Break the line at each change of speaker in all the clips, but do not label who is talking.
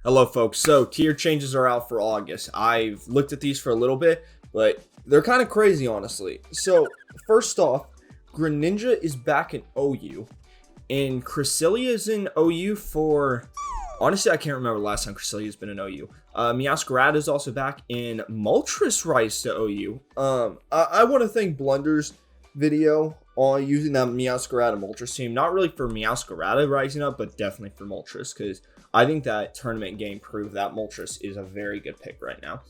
Hello folks, so tier changes are out for August. I've looked at these for a little bit, but they're kind of crazy honestly. So first off, Greninja is back in OU, and Cresselia is in OU for, honestly I can't remember the last time Cresselia has been in OU. Meowscarada is also back, and Moltres rise to OU. I want to thank Blunder's video on using that Meowscarada Moltres team. Not really for Meowscarada rising up, but definitely for Moltres, because I think that tournament game proved that Moltres is a very good pick right now.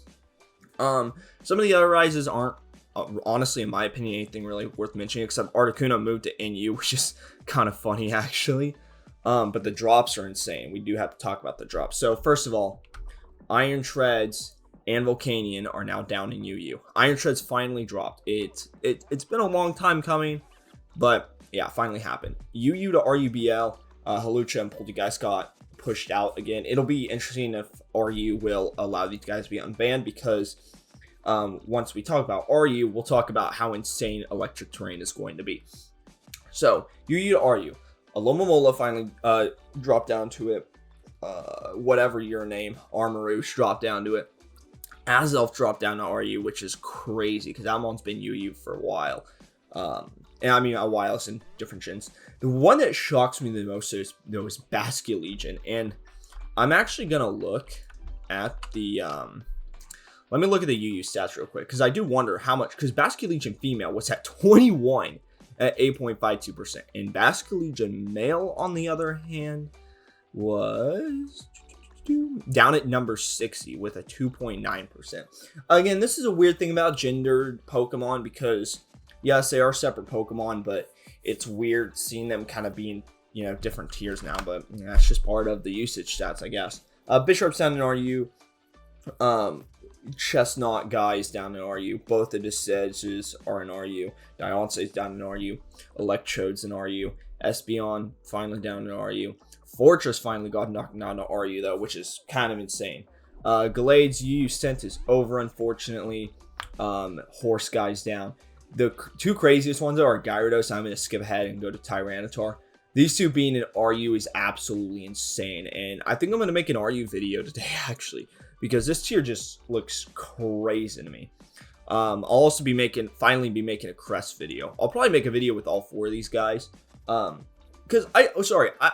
Some of the other rises aren't, honestly, in my opinion, anything really worth mentioning, except Articuno moved to NU, which is kind of funny, actually. But the drops are insane. We do have to talk about the drops. So, first of all, Iron Treads and Volcanion are now down in UU. Iron Treads finally dropped. It's been a long time coming, but yeah, finally happened. UU to RUBL, Halucha and Poltergeist got pushed out again. It'll be interesting if RU will allow these guys to be unbanned, because once we talk about RU, we'll talk about how insane electric terrain is going to be. So UU to RU, Alomomola finally dropped down to it. Whatever your name, Armarouche dropped down to it. Azelf dropped down to RU, which is crazy because Almon's been UU for a while. And I mean a while, it's in different gens. The one that shocks me the most is Basculegion, and I'm actually gonna look at the let me look at the UU stats real quick, because I do wonder how much, because Basculegion female was at 21 at 8.52%, and Basculegion male on the other hand was down at number 60 with a 2.9%. Again, this is a weird thing about gendered Pokemon, because yes, they are separate Pokemon, but it's weird seeing them kind of being, different tiers now. But that's just part of the usage stats, I guess. Bishop's down in RU. Chestnut guys down in RU. Both the Deciduous are in RU. Diance's down in RU. Electrode's in RU. Espeon finally down in RU. Fortress finally got knocked down to RU though, which is kind of insane. Galade's UU Scent is over, unfortunately. Horse guys down. The two craziest ones are Gyarados. I'm going to skip ahead and go to Tyranitar. These two being in RU is absolutely insane. And I think I'm going to make an RU video today, actually, because this tier just looks crazy to me. I'll also finally be making a Crest video. I'll probably make a video with all four of these guys. Because I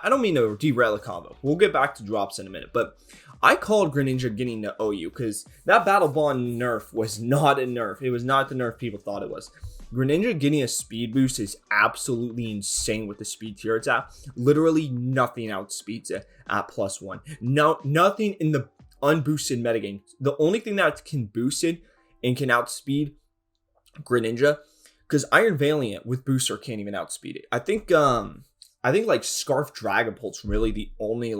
don't mean to derail the combo. We'll get back to drops in a minute. But I called Greninja getting to OU because that Battle Bond nerf was not a nerf. It was not the nerf people thought it was. Greninja getting a speed boost is absolutely insane with the speed tier it's at. Literally nothing outspeeds it at +1. No, nothing in the unboosted metagame. The only thing that can boost it and can outspeed Greninja, because Iron Valiant with booster can't even outspeed it. I think like Scarf Dragapult's really the only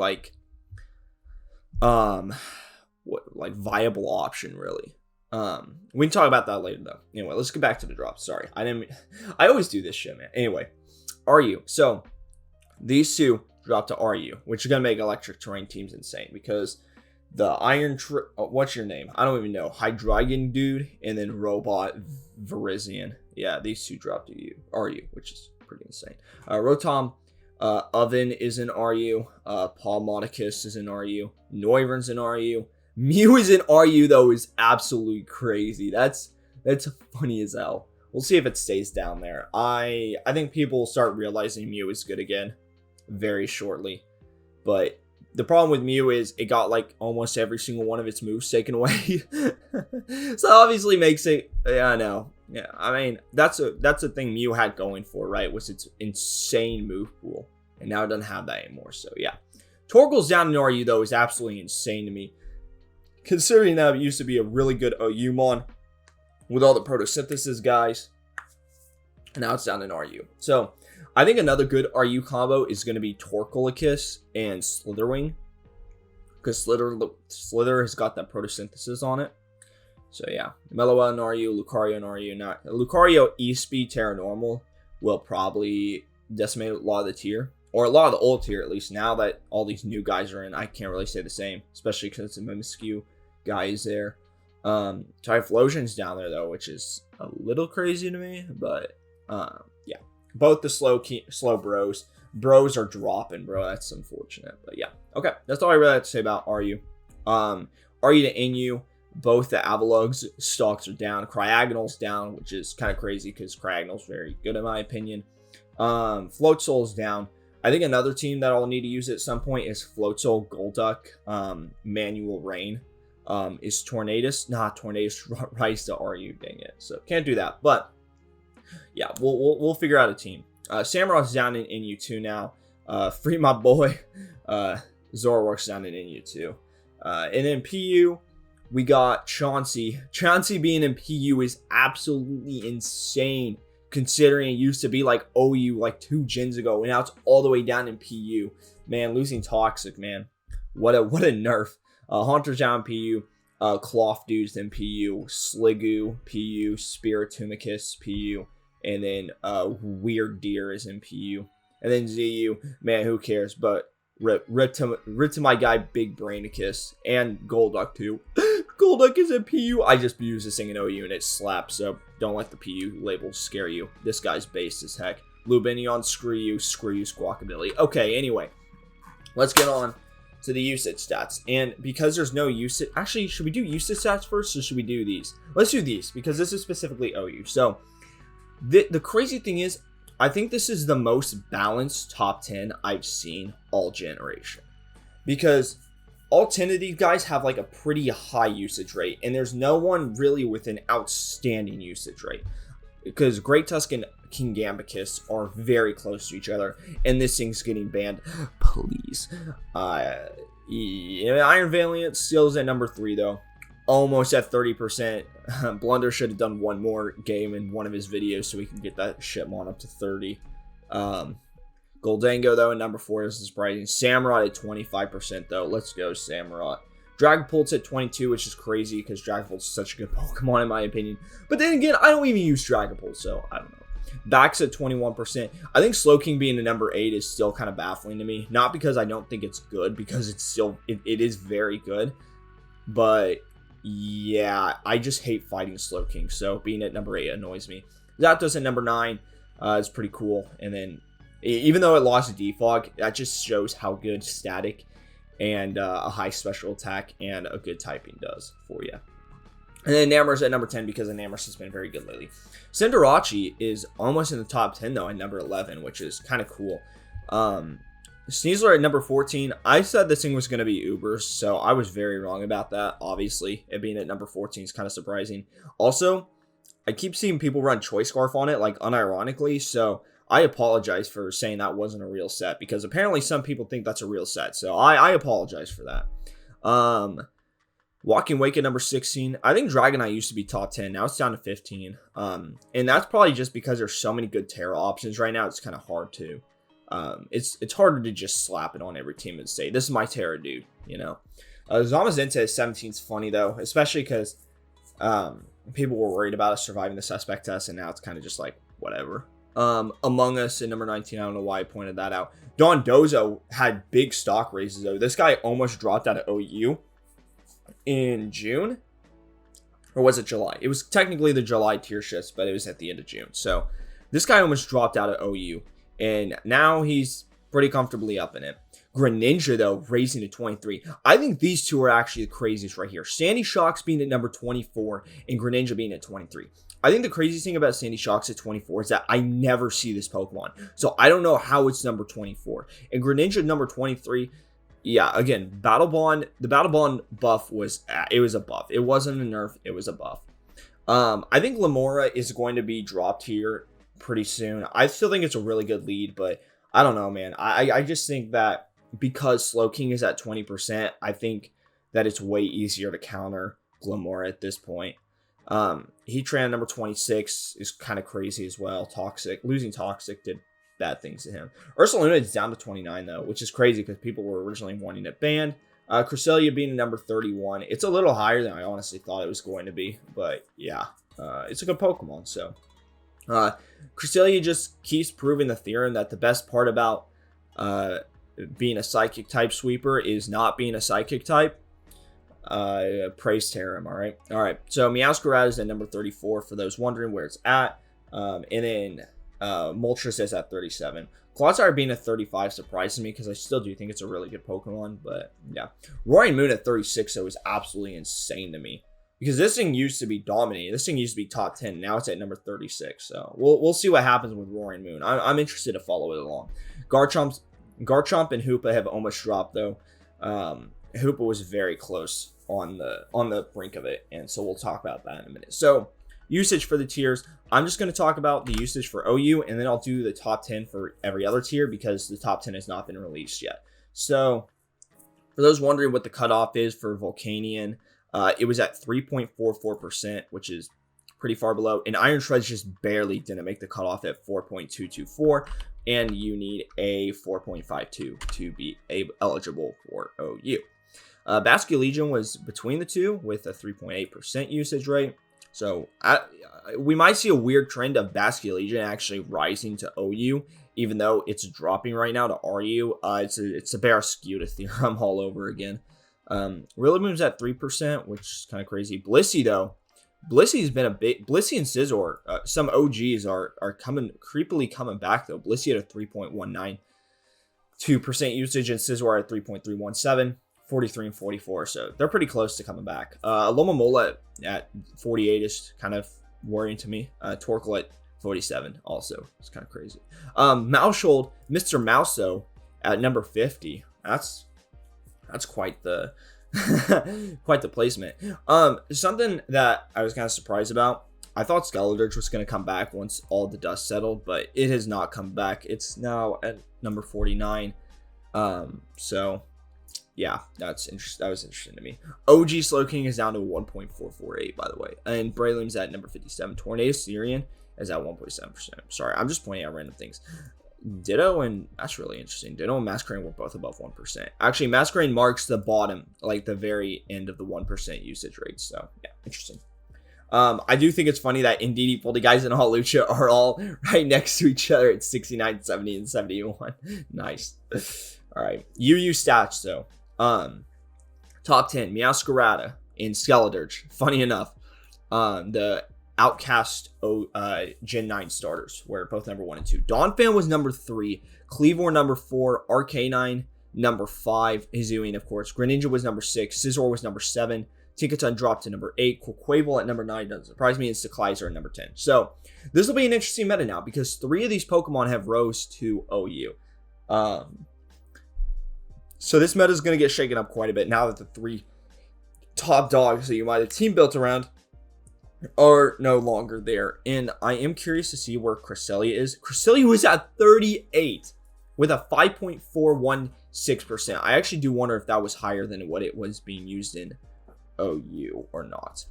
viable option, really. We can talk about that later though. Anyway, let's get back to the drops. Sorry, I always do this shit, man. Anyway, RU. So these two drop to RU, which is gonna make electric terrain teams insane, because the what's your name? I don't even know. Hydreigon dude, and then Robot Virizion. Yeah, these two drop to RU, which is pretty insane. Rotom. Oven is in RU. Palmonicus is in RU. Noivern's in RU. Mew is in RU though, is absolutely crazy. That's funny as hell. We'll see if it stays down there. I think people will start realizing Mew is good again very shortly. But the problem with Mew is it got like almost every single one of its moves taken away. So obviously makes it, yeah, I know. Yeah, I mean, that's a thing Mew had going for, right? Was its insane move pool. And now it doesn't have that anymore. So yeah. Torkoal's down in RU though is absolutely insane to me, considering that it used to be a really good OU-mon with all the photosynthesis guys. And now it's down in RU. So I think another good RU combo is going to be Torkoalicus and Slitherwing, because Slither has got that photosynthesis on it. So yeah, Meloa in RU, Lucario in RU. Now, Lucario E-Speed Terra Normal will probably decimate a lot of the tier, or a lot of the old tier at least. Now that all these new guys are in, I can't really say the same, especially because it's a Mimikyu guy is there. Typhlosion's down there though, which is a little crazy to me, but yeah. Both the slow bros, bros are dropping, bro. That's unfortunate, but yeah. Okay, that's all I really have to say about RU. RU to NU, both the Avalugs stocks are down. Cryogonal's down, which is kind of crazy because Cryogonal's very good in my opinion. Floatzel's down. I think another team that I'll need to use at some point is Floatzel, Golduck, Manual Rain. Is Tornadus? Nah, Tornadus rise to RU, dang it. So can't do that. But yeah, we'll figure out a team. Samurot's down in NU2 now. Free my boy. Zoroark's down in NU2. And then PU, we got Chauncey. Chauncey being in PU is absolutely insane, considering it used to be like OU like 2 gens ago, and now it's all the way down in PU. Man, losing Toxic, man. What a nerf. Haunter's down in PU. Cloth Dude's in PU. Sliggoo, PU. Spiritomachus, PU. And then Weird Deer is in PU. And then ZU, man, who cares? But rip to my guy Big Brainicus and Golduck too. Golduck is in PU. I just used this thing in OU and it slaps, so don't let the PU label scare you. This guy's based as heck. Lubinion, screw you, Squawkabilly. Okay, anyway, let's get on to the usage stats. And because there's no usage, actually, should we do usage stats first or should we do these? Let's do these because this is specifically OU. So the crazy thing is, I think this is the most balanced top 10 I've seen all generation, because all 10 of these guys have like a pretty high usage rate, and there's no one really with an outstanding usage rate, because Great Tusk and Kingambicus are very close to each other, and this thing's getting banned. Please. Iron Valiant still is at number 3 though, almost at 30%. Blunder should have done one more game in one of his videos so we can get that shitmon up to 30. Goldango though at number 4 is surprising. Samurott at 25% though. Let's go Samurott. Dragapult's at 22, which is crazy because Dragapult's such a good Pokemon in my opinion. But then again, I don't even use Dragapult, so I don't know. Back's at 21%. I think Slowking being a number 8 is still kind of baffling to me. Not because I don't think it's good, because it's still, it is very good. But yeah, I just hate fighting Slowking, so being at number 8 annoys me. Zapdos at number 9 is pretty cool. And then, even though it lost to Defog, that just shows how good Static and a high special attack and a good typing does for you. And then Namor's at number 10 because Namor's has been very good lately. Cinderace is almost in the top 10 though at number 11, which is kind of cool. Sneasler at number 14. I said this thing was going to be Ubers, so I was very wrong about that. Obviously, it being at number 14 is kind of surprising. Also, I keep seeing people run Choice Scarf on it, like unironically, so I apologize for saying that wasn't a real set, because apparently some people think that's a real set, so I apologize for that. Walking Wake at number 16. I think Dragonite used to be top 10. Now it's down to 15. And that's probably just because there's so many good Terra options right now. It's kind of hard to. It's harder to just slap it on every team and say, this is my Terra dude, you know. Zamazenta at 17 is funny, though. Especially because people were worried about us surviving the suspect test. And now it's kind of just like, whatever. Among Us at number 19. I don't know why I pointed that out. Dondozo had big stock raises, though. This guy almost dropped out of OU. In June, or was it July? It was technically the July tier shifts, but it was at the end of June. So this guy almost dropped out of OU, and now he's pretty comfortably up in it. Greninja though, raising to 23. I think these two are actually the craziest right here. Sandy Shocks being at number 24 and Greninja being at 23. I think the craziest thing about Sandy Shocks at 24 is that I never see this Pokemon, so I don't know how it's number 24. And Greninja number 23. Yeah, again, Battle Bond, the Battle Bond buff was a buff. It wasn't a nerf, it was a buff. I think Lamora is going to be dropped here pretty soon. I still think it's a really good lead, but I don't know, man. I just think that because Slowking is at 20%, I think that it's way easier to counter Lamora at this point. Heatran number 26 is kind of crazy as well. Toxic, losing Toxic did bad things to him. Ursaluna is down to 29 though, which is crazy because people were originally wanting it banned. Cresselia being a number 31. It's a little higher than I honestly thought it was going to be, but yeah, it's a good Pokemon. So Cresselia just keeps proving the theorem that the best part about being a psychic type sweeper is not being a psychic type. Praise Terram. All right, so Meowscarada is at number 34 for those wondering where it's at. And then Moltres is at 37. Clodsire being at 35 surprises me because I still do think it's a really good Pokemon. But yeah, Roaring Moon at 36 though is absolutely insane to me because this thing used to be dominating. This thing used to be top 10. Now it's at number 36. So we'll see what happens with Roaring Moon. I'm interested to follow it along. Garchomp and Hoopa have almost dropped though. Hoopa was very close on the brink of it, and so we'll talk about that in a minute. So usage for the tiers, I'm just going to talk about the usage for OU, and then I'll do the top 10 for every other tier because the top 10 has not been released yet. So for those wondering what the cutoff is for Volcanion, it was at 3.44%, which is pretty far below, and Iron Shreds just barely didn't make the cutoff at 4.224, and you need a 4.52 to be eligible for OU. Basculegion was between the two with a 3.8% usage rate. So we might see a weird trend of Basculegion actually rising to OU, even though it's dropping right now to RU. It's a bear skew to theorem all over again. Rillaboom's at 3%, which is kind of crazy. Blissey though, Blissey's been a bit. Blissey and Scizor, some OGs are creepily coming back though. Blissey at a 3.192% usage and Scizor at 3.317. 43 and 44, so they're pretty close to coming back. Alomomola at 48 is kind of worrying to me. Torkoal at 47 also. It's kind of crazy. Maushold, Mr. Mouso at number 50. That's quite the quite the placement. Something that I was kind of surprised about. I thought Skeledirge was going to come back once all the dust settled, but it has not come back. It's now at number 49. So yeah, that was interesting to me. OG Slowking is down to 1.448, by the way. And Breloom's at number 57. Tornado Syrian is at 1.7%. Sorry, I'm just pointing out random things. Ditto, and that's really interesting. Ditto and Masquerain were both above 1%. Actually, Masquerain marks the bottom, like the very end of the 1% usage rate. So, yeah, interesting. I do think it's funny that Indeedee, Poltegeist, and Hawlucha are all right next to each other at 69, 70, and 71. Nice. All right. UU stats, though. Top 10, Meowscarada and Skeledirge. Funny enough, the Outcast Gen 9 starters were both number 1 and 2. Donphan was number 3, Cleavor number 4, Arcanine number 5, Hisuian of course, Greninja was number 6, Scizor was number 7, Tinkaton dropped to number 8, Quaquaval at number 9, doesn't surprise me, and Seclizer at number 10. So this will be an interesting meta now because 3 of these Pokemon have rose to OU. So this meta is going to get shaken up quite a bit now that the 3 top dogs that you might have team built around are no longer there. And I am curious to see where Cresselia is. Cresselia was at 38 with a 5.416%. I actually do wonder if that was higher than what it was being used in OU or not.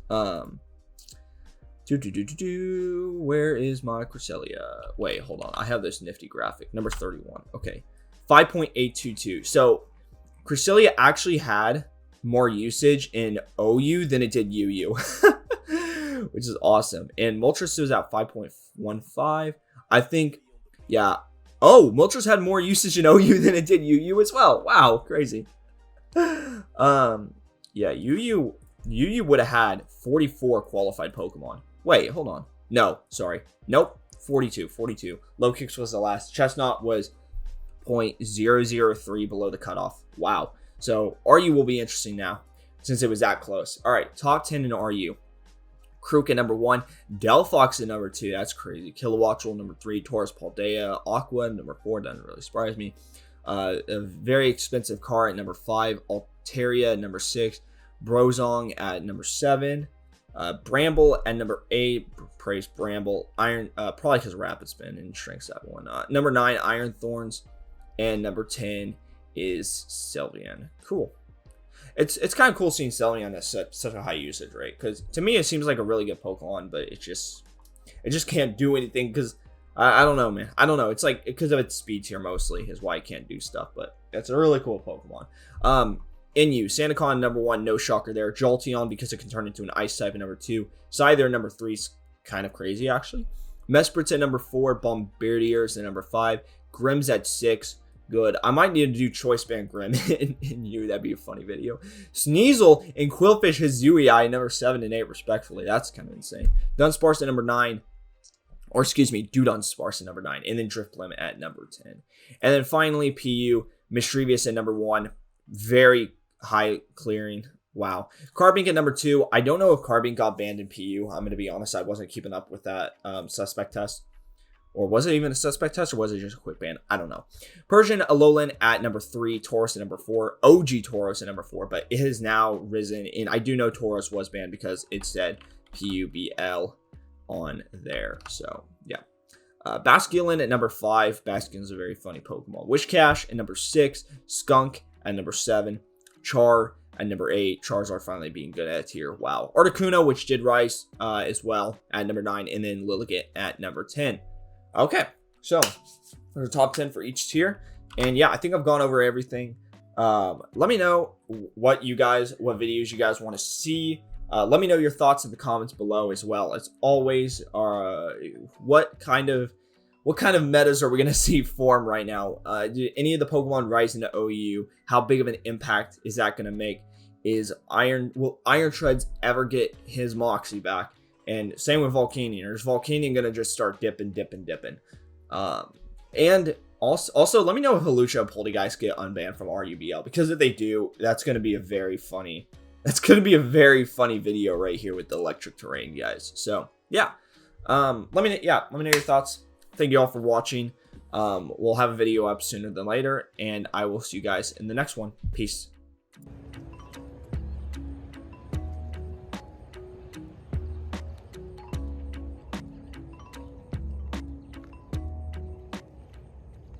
Where is my Cresselia? Wait, hold on. I have this nifty graphic. Number 31. Okay. 5.822. So Cresselia actually had more usage in OU than it did UU, which is awesome. And Moltres was at 5.15. I think, yeah. Oh, Moltres had more usage in OU than it did UU as well. Wow, crazy. Yeah, UU would have had 44 qualified Pokemon. Wait, hold on. No, sorry. Nope, 42. Low Kicks was the last. Chestnut was 0.003 below the cutoff. Wow. So RU will be interesting now since it was that close. All right, top 10 in RU. Krook at number 1, Delphox at number 2. That's crazy. Kilowattrel number 3, Taurus Paldea, Aqua number 4. Doesn't really surprise me. A very expensive car at number 5, Altaria at number 6, Brozong at number 7, Bramble at number 8. Praise Bramble. Iron, probably because of Rapid Spin and Strength 7 and whatnot. Number 9, Iron Thorns. And number 10 is Sylveon. Cool. It's kind of cool seeing Sylveon at such a high usage rate, because to me it seems like a really good Pokemon, but it just can't do anything because I don't know, man. I don't know. It's like because of its speed tier mostly is why it can't do stuff, but it's a really cool Pokemon. Inu, Sandaconda number 1, no shocker there. Jolteon because it can turn into an Ice type at number 2. Scyther number 3 is kind of crazy actually. Mespritz at number 4, Bombardier's at number 5, Grimm's at 6. Good. I might need to do Choice Band Grim in you. That'd be a funny video. Sneasel and Quillfish Hizui number 7 and 8 respectfully. That's kind of insane. Dunsparce at number 9. or excuse me, Dudunsparce at number 9, and then Drifblim at number 10. And then finally, PU, Mischievous at number 1, very high clearing. Wow. Carbink at number 2. I don't know if Carbink got banned in PU. I'm going to be honest, I wasn't keeping up with that suspect test. Or was it even a suspect test, or was it just a quick ban? I don't know. Persian Alolan at number 3, Tauros at number 4, OG Tauros at number 4, but it has now risen, and I do know Tauros was banned because it said PUBL on there. So, yeah. Basculin at number 5. Basculin's a very funny Pokemon. Wishcash at number 6. Skunk at number 7. Char at number 8. Charizard finally being good at a tier. Wow. Articuno, which did rise as well, at number 9. And then Lilligant at number 10. Okay, so there's a top 10 for each tier. And yeah, I think I've gone over everything. Let me know what videos you guys want to see. Let me know your thoughts in the comments below as well. As always, what kind of metas are we going to see form right now? Do any of the Pokemon rise into OU? How big of an impact is that going to make? Will Iron Treads ever get his Moxie back? And same with Volcanion. Or is Volcanion going to just start dipping? And also, let me know if Hawlucha and Poltergeist get unbanned from RUBL. Because if they do, that's going to be a very funny video right here with the electric terrain, guys. So, yeah. Let me know your thoughts. Thank you all for watching. We'll have a video up sooner than later. And I will see you guys in the next one. Peace.